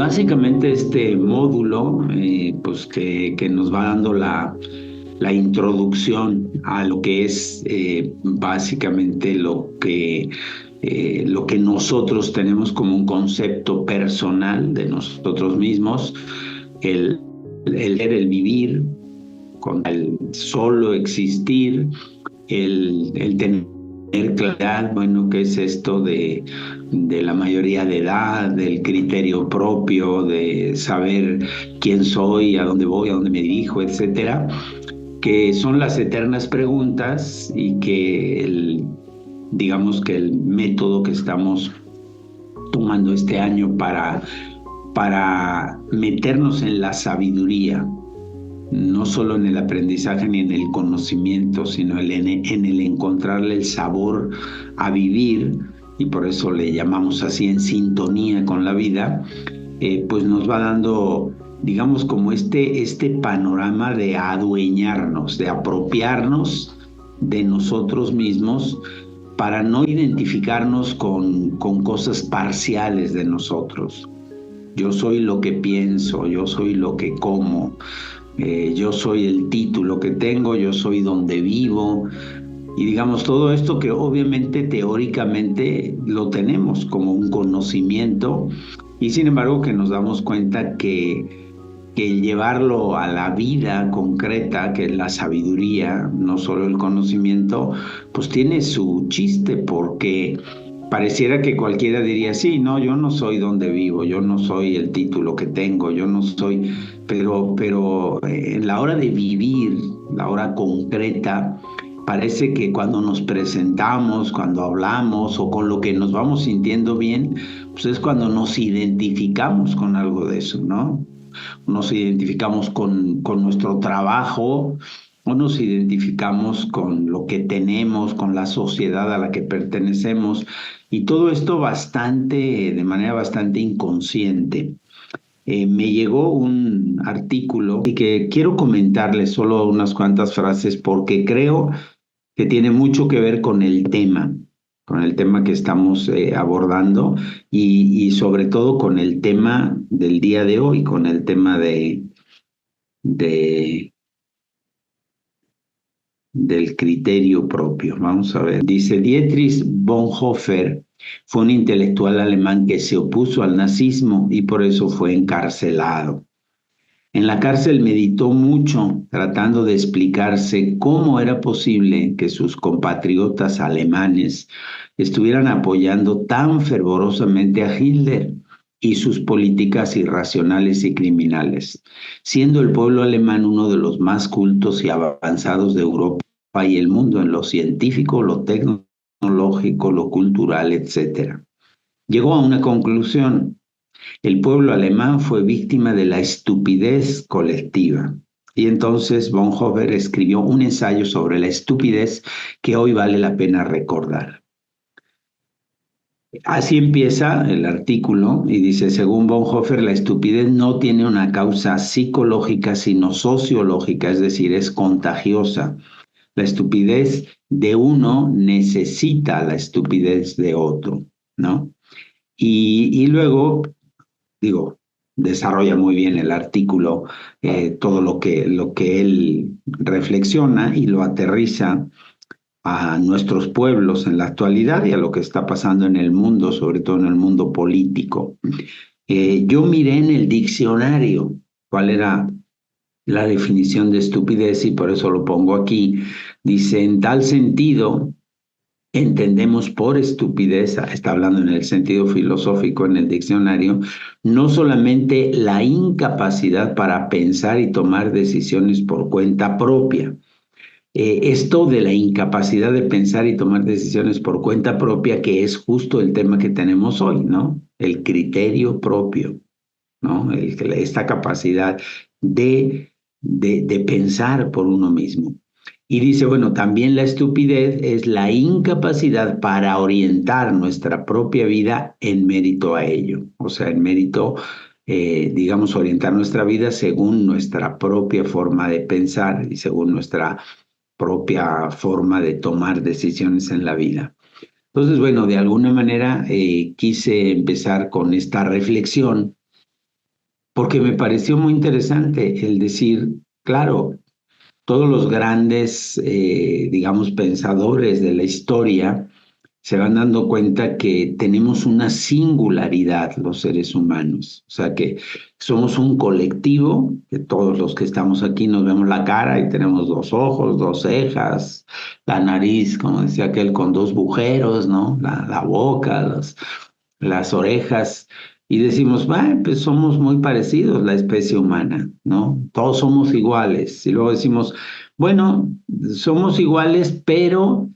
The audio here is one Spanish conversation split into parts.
Básicamente este módulo, pues que nos va dando la introducción a lo que es básicamente lo que nosotros tenemos como un concepto personal de nosotros mismos, el, el vivir, con el solo existir, el tener claridad, bueno, qué es esto de la mayoría de edad, del criterio propio, de saber quién soy, a dónde voy, a dónde me dirijo, etcétera, que son las eternas preguntas y que digamos que el método que estamos tomando este año para meternos en la sabiduría, no solo en el aprendizaje ni en el conocimiento, sino en el encontrarle el sabor a vivir, y por eso le llamamos así, en sintonía con la vida, pues nos va dando, digamos, como este panorama de adueñarnos, de apropiarnos de nosotros mismos para no identificarnos con cosas parciales de nosotros. Yo soy lo que pienso, yo soy lo que como, yo soy el título que tengo, yo soy donde vivo, y digamos todo esto que obviamente teóricamente lo tenemos como un conocimiento, y sin embargo que nos damos cuenta que el llevarlo a la vida concreta, que es la sabiduría, no solo el conocimiento, pues tiene su chiste, porque pareciera que cualquiera diría, sí, no, yo no soy donde vivo, yo no soy el título que tengo, yo no soy, pero en la hora de vivir, la hora concreta, parece que cuando nos presentamos, cuando hablamos o con lo que nos vamos sintiendo bien, pues es cuando nos identificamos con algo de eso, ¿no? Nos identificamos con nuestro trabajo o nos identificamos con lo que tenemos, con la sociedad a la que pertenecemos, y todo esto de manera bastante inconsciente. Me llegó un artículo y que quiero comentarles solo unas cuantas frases porque creo que tiene mucho que ver con el tema que estamos abordando, y sobre todo con el tema del día de hoy, con el tema de, del criterio propio. Vamos a ver. Dice, Dietrich Bonhoeffer fue un intelectual alemán que se opuso al nazismo y por eso fue encarcelado. En la cárcel meditó mucho, tratando de explicarse cómo era posible que sus compatriotas alemanes estuvieran apoyando tan fervorosamente a Hitler y sus políticas irracionales y criminales, siendo el pueblo alemán uno de los más cultos y avanzados de Europa y el mundo en lo científico, lo tecnológico, lo cultural, etc. Llegó a una conclusión: el pueblo alemán fue víctima de la estupidez colectiva. Y entonces Bonhoeffer escribió un ensayo sobre la estupidez que hoy vale la pena recordar. Así empieza el artículo y dice, según Bonhoeffer, la estupidez no tiene una causa psicológica, sino sociológica, es decir, es contagiosa. La estupidez de uno necesita la estupidez de otro, ¿no? Y luego, digo, desarrolla muy bien el artículo, todo lo que él reflexiona y lo aterriza a nuestros pueblos en la actualidad y a lo que está pasando en el mundo, sobre todo en el mundo político. Yo miré en el diccionario cuál era la definición de estupidez y por eso lo pongo aquí. Dice, en tal sentido, entendemos por estupidez, está hablando en el sentido filosófico en el diccionario, no solamente la incapacidad para pensar y tomar decisiones por cuenta propia. Esto de la incapacidad de pensar y tomar decisiones por cuenta propia, que es justo el tema que tenemos hoy, ¿no? El criterio propio, ¿no? Esta capacidad de pensar por uno mismo. Y dice, bueno, también la estupidez es la incapacidad para orientar nuestra propia vida en mérito a ello. O sea, en mérito, digamos, orientar nuestra vida según nuestra propia forma de pensar y según nuestra propia forma de tomar decisiones en la vida. Entonces, bueno, de alguna manera quise empezar con esta reflexión porque me pareció muy interesante el decir, claro, todos los grandes, digamos, pensadores de la historia se van dando cuenta que tenemos una singularidad los seres humanos, o sea que somos un colectivo, que todos los que estamos aquí nos vemos la cara y tenemos dos ojos, dos cejas, la nariz, como decía aquel, con dos agujeros, ¿no? La boca, las orejas, y decimos, "Bah, pues somos muy parecidos la especie humana, ¿no? Todos somos iguales". Y luego decimos, bueno, somos iguales, pero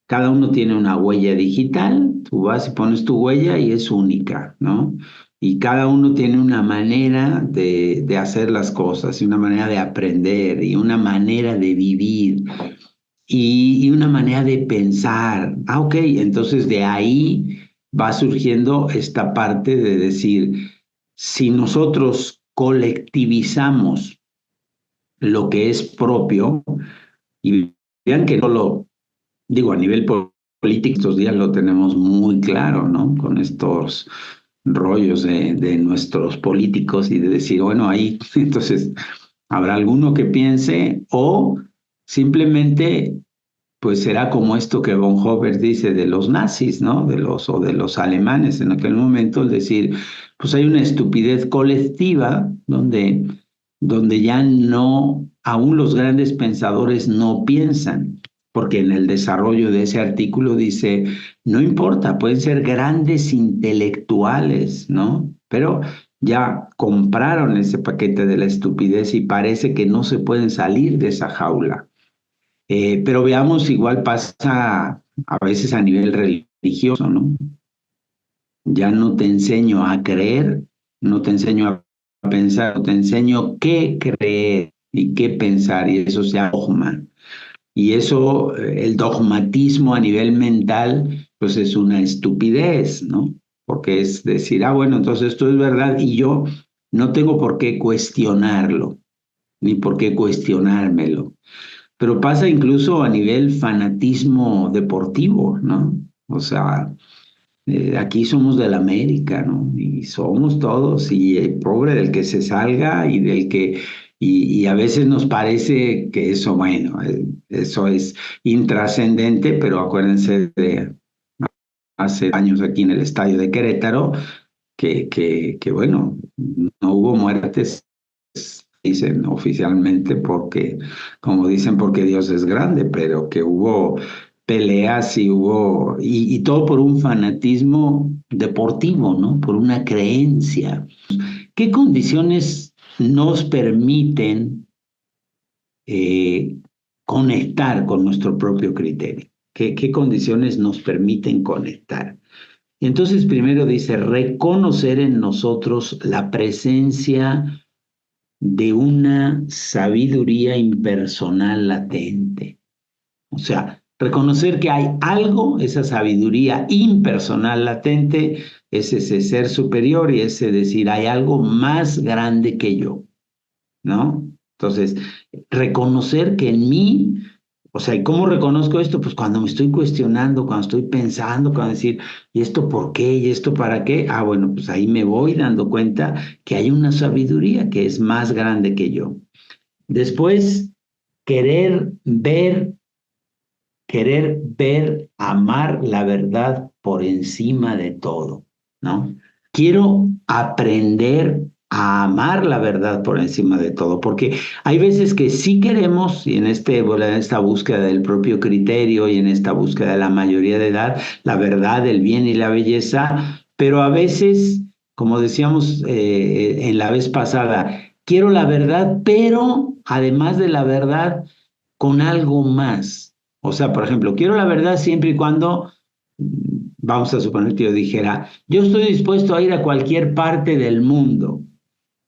cada uno tiene una huella digital, tú vas y pones tu huella y es única, ¿no? Y cada uno tiene una manera de hacer las cosas, y una manera de aprender, y una manera de vivir, y una manera de pensar. Ah, ok, entonces de ahí va surgiendo esta parte de decir, si nosotros colectivizamos lo que es propio, y vean que no lo digo a nivel político, estos días lo tenemos muy claro, ¿no? Con estos rollos de nuestros políticos y de decir, bueno, ahí entonces habrá alguno que piense o simplemente pues será como esto que Bonhoeffer dice de los nazis, ¿no? De los alemanes en aquel momento, es decir, pues hay una estupidez colectiva donde ya no, aún los grandes pensadores no piensan, porque en el desarrollo de ese artículo dice, no importa, pueden ser grandes intelectuales, ¿no? Pero ya compraron ese paquete de la estupidez y parece que no se pueden salir de esa jaula. Pero veamos, igual pasa a veces a nivel religioso, ¿no? Ya no te enseño a creer, no te enseño a pensar, no te enseño qué creer y qué pensar, y eso se llama dogma. Y eso, el dogmatismo a nivel mental, pues es una estupidez, ¿no? Porque es decir, ah, bueno, entonces esto es verdad y yo no tengo por qué cuestionarlo, ni por qué cuestionármelo. Pero pasa incluso a nivel fanatismo deportivo, ¿no? O sea, aquí somos del América, ¿no? Y somos todos, y el pobre del que se salga y del que, y a veces nos parece que eso, bueno, eso es intrascendente, pero acuérdense de hace años aquí en el estadio de Querétaro, que bueno, no hubo muertes, dicen oficialmente, porque, como dicen, porque Dios es grande, pero que hubo peleas y hubo, y todo por un fanatismo deportivo, ¿no? Por una creencia. ¿Qué condiciones nos permiten eh, conectar con nuestro propio criterio? ¿Qué condiciones nos permiten conectar? Entonces, primero dice, reconocer en nosotros la presencia de una sabiduría impersonal latente. O sea, reconocer que hay algo, esa sabiduría impersonal latente, es ese ser superior y ese decir, hay algo más grande que yo, ¿no? Entonces, reconocer que en mí, o sea, ¿y cómo reconozco esto? Pues cuando me estoy cuestionando, cuando estoy pensando, cuando decir, ¿y esto por qué? ¿Y esto para qué? Ah, bueno, pues ahí me voy dando cuenta que hay una sabiduría que es más grande que yo. Después, querer ver, querer ver, amar la verdad por encima de todo, ¿no? Quiero aprender a amar la verdad por encima de todo, porque hay veces que sí queremos, y bueno, en esta búsqueda del propio criterio y en esta búsqueda de la mayoría de edad, la verdad, el bien y la belleza, pero a veces, como decíamos en la vez pasada, quiero la verdad, pero además de la verdad, con algo más. O sea, por ejemplo, quiero la verdad siempre y cuando, vamos a suponer que yo dijera, yo estoy dispuesto a ir a cualquier parte del mundo,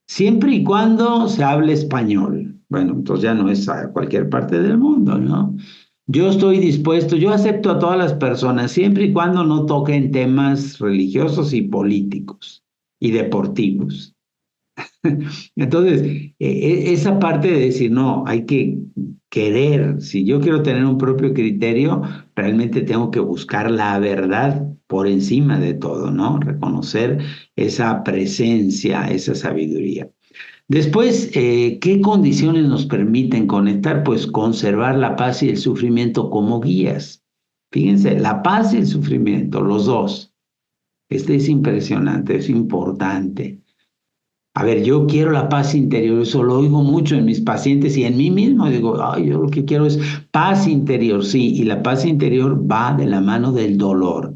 siempre y cuando se hable español. Bueno, entonces ya no es a cualquier parte del mundo, ¿no? Yo estoy dispuesto, yo acepto a todas las personas, siempre y cuando no toquen temas religiosos y políticos y deportivos. Entonces, esa parte de decir, no, hay que querer, si yo quiero tener un propio criterio, realmente tengo que buscar la verdad por encima de todo, ¿no? Reconocer esa presencia, esa sabiduría. Después, ¿qué condiciones nos permiten conectar? Pues conservar la paz y el sufrimiento como guías. Fíjense, la paz y el sufrimiento, los dos. Este es impresionante, es importante. A ver, yo quiero la paz interior, eso lo oigo mucho en mis pacientes y en mí mismo. Digo, ay, yo lo que quiero es paz interior, sí, y la paz interior va de la mano del dolor.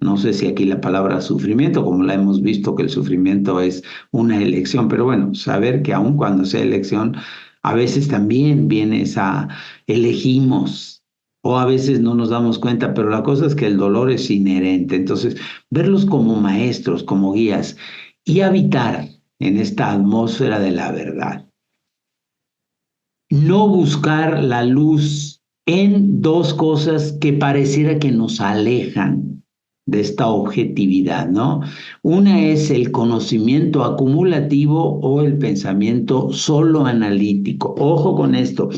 No sé si aquí la palabra sufrimiento, como la hemos visto, que el sufrimiento es una elección, pero bueno, saber que aun cuando sea elección, a veces también viene esa, elegimos, o a veces no nos damos cuenta, pero la cosa es que el dolor es inherente. Entonces, verlos como maestros, como guías, y habitar en esta atmósfera de la verdad. No buscar la luz en dos cosas que pareciera que nos alejan de esta objetividad, ¿no? Una es el conocimiento acumulativo o el pensamiento solo analítico. Ojo con esto.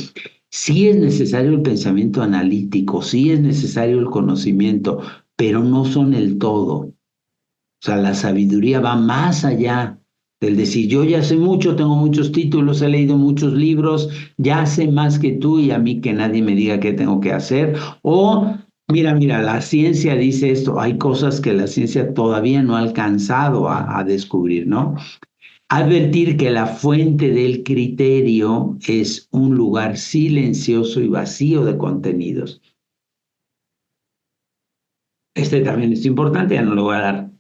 Sí es necesario el pensamiento analítico, sí es necesario el conocimiento, pero no son el todo. O sea, la sabiduría va más allá del decir, yo ya sé mucho, tengo muchos títulos, he leído muchos libros, ya sé más que tú y a mí que nadie me diga qué tengo que hacer. O, mira, la ciencia dice esto, hay cosas que la ciencia todavía no ha alcanzado a descubrir, ¿no? Advertir que la fuente del criterio es un lugar silencioso y vacío de contenidos. Este también es importante, ya no le voy a dar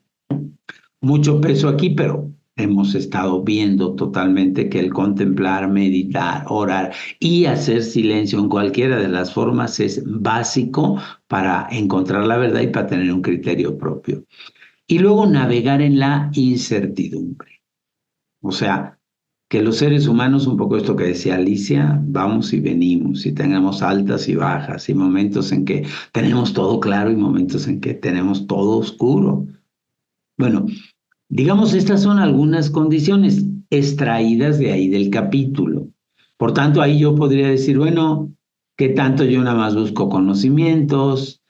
mucho peso aquí, pero hemos estado viendo totalmente que el contemplar, meditar, orar y hacer silencio en cualquiera de las formas es básico para encontrar la verdad y para tener un criterio propio. Y luego navegar en la incertidumbre. O sea, que los seres humanos, un poco esto que decía Alicia, vamos y venimos y tengamos altas y bajas y momentos en que tenemos todo claro y momentos en que tenemos todo oscuro. Bueno, digamos, estas son algunas condiciones extraídas de ahí del capítulo. Por tanto, ahí yo podría decir, bueno, ¿qué tanto yo nada más busco conocimientos?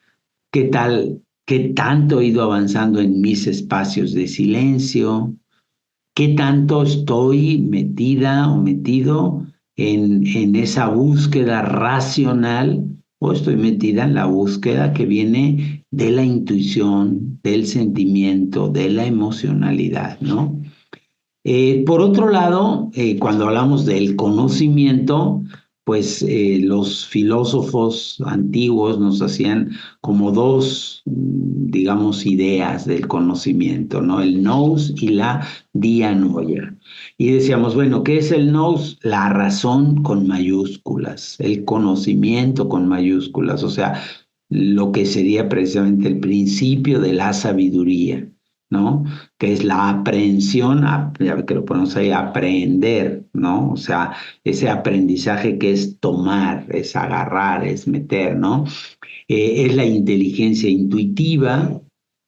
¿Qué tal, qué tanto he ido avanzando en mis espacios de silencio? ¿Qué tanto estoy metida o metido en esa búsqueda racional o estoy metida en la búsqueda que viene de la intuición, del sentimiento, de la emocionalidad, ¿no? Por otro lado, cuando hablamos del conocimiento, pues los filósofos antiguos nos hacían como dos, digamos, ideas del conocimiento, ¿no? El nous y la dianoia. Y decíamos, bueno, ¿qué es el nous? La razón con mayúsculas, el conocimiento con mayúsculas, o sea, lo que sería precisamente el principio de la sabiduría, ¿no? Que es la aprehensión, ya que lo ponemos ahí, aprender, ¿no? O sea, ese aprendizaje que es tomar, es agarrar, es meter, ¿no? Es la inteligencia intuitiva,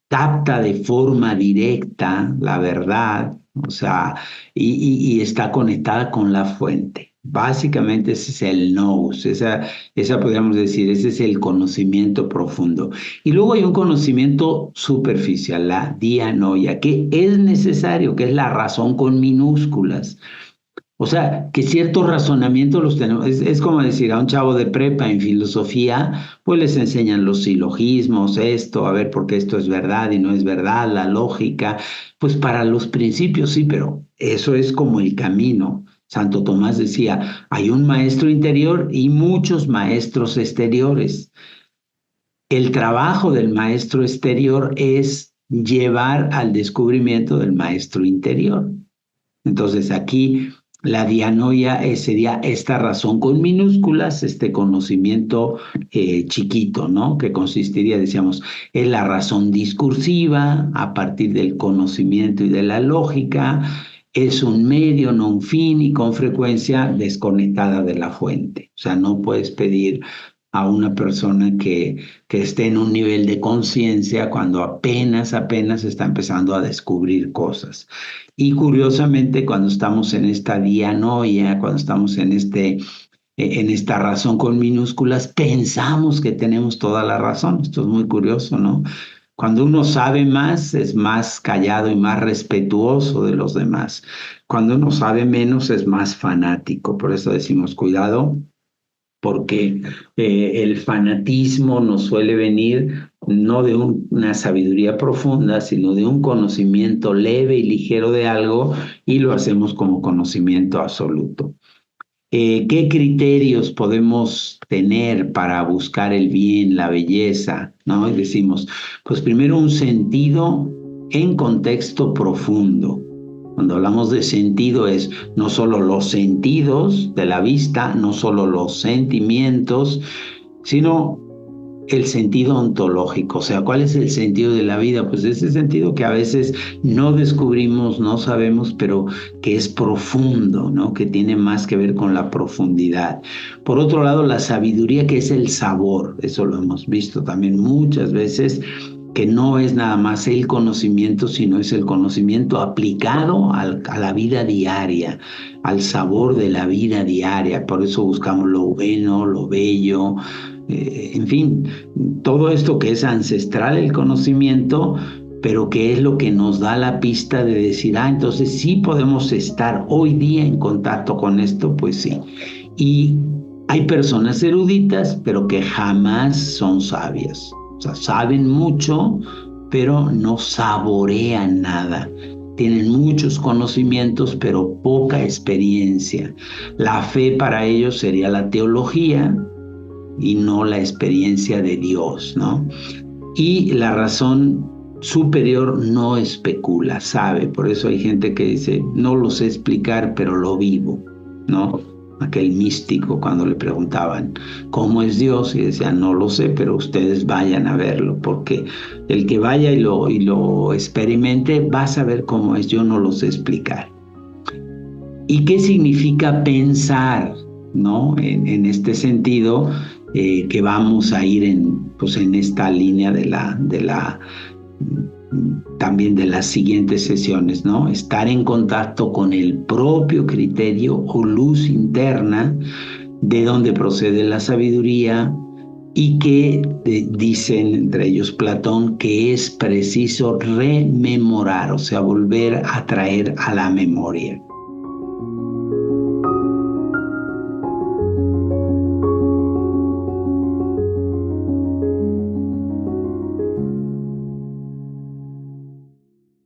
capta de forma directa la verdad, o sea, y está conectada con la fuente. Básicamente ese es el nous, esa podríamos decir, ese es el conocimiento profundo. Y luego hay un conocimiento superficial, la dianoia, que es necesario, que es la razón con minúsculas. O sea, que ciertos razonamientos los tenemos. Es como decir a un chavo de prepa en filosofía, pues les enseñan los silogismos, esto, a ver por qué esto es verdad y no es verdad, la lógica. Pues para los principios sí, pero eso es como el camino. Santo Tomás decía, hay un maestro interior y muchos maestros exteriores. El trabajo del maestro exterior es llevar al descubrimiento del maestro interior. Entonces aquí la dianoia sería esta razón con minúsculas, este conocimiento chiquito, ¿no? Que consistiría, decíamos, en la razón discursiva a partir del conocimiento y de la lógica. Es un medio, no un fin y con frecuencia desconectada de la fuente. O sea, no puedes pedir a una persona que esté en un nivel de conciencia cuando apenas está empezando a descubrir cosas. Y curiosamente, cuando estamos en esta dianoia, cuando estamos en esta razón con minúsculas, pensamos que tenemos toda la razón. Esto es muy curioso, ¿no? Cuando uno sabe más, es más callado y más respetuoso de los demás. Cuando uno sabe menos es más fanático, por eso decimos cuidado, porque el fanatismo nos suele venir no de una sabiduría profunda, sino de un conocimiento leve y ligero de algo y lo hacemos como conocimiento absoluto. ¿Qué criterios podemos tener para buscar el bien, la belleza? ¿No? Y decimos, pues primero un sentido en contexto profundo. Cuando hablamos de sentido es no solo los sentidos de la vista, no solo los sentimientos, sino el sentido ontológico. O sea, ¿cuál es el sentido de la vida? Pues ese sentido que a veces no descubrimos, no sabemos, pero que es profundo, ¿no? Que tiene más que ver con la profundidad. Por otro lado, la sabiduría, que es el sabor. Eso lo hemos visto también muchas veces, que no es nada más el conocimiento, sino es el conocimiento aplicado a la vida diaria, al sabor de la vida diaria. Por eso buscamos lo bueno, lo bello, en fin, todo esto que es ancestral, el conocimiento, pero que es lo que nos da la pista de decir, entonces sí podemos estar hoy día en contacto con esto, pues sí. Y hay personas eruditas, pero que jamás son sabias. O sea, saben mucho, pero no saborean nada. Tienen muchos conocimientos, pero poca experiencia. La fe para ellos sería la teología y no la experiencia de Dios, ¿no? Y la razón superior no especula, sabe. Por eso hay gente que dice, no lo sé explicar, pero lo vivo, ¿no? Aquel místico cuando le preguntaban cómo es Dios y decía, no lo sé, pero ustedes vayan a verlo, porque el que vaya y lo experimente va a saber cómo es, yo no lo sé explicar. ¿Y qué significa pensar, ¿no? En este sentido, que vamos a ir pues en esta línea también de las siguientes sesiones, ¿no? Estar en contacto con el propio criterio o luz interna de donde procede la sabiduría y que dicen entre ellos Platón que es preciso rememorar, o sea, volver a traer a la memoria.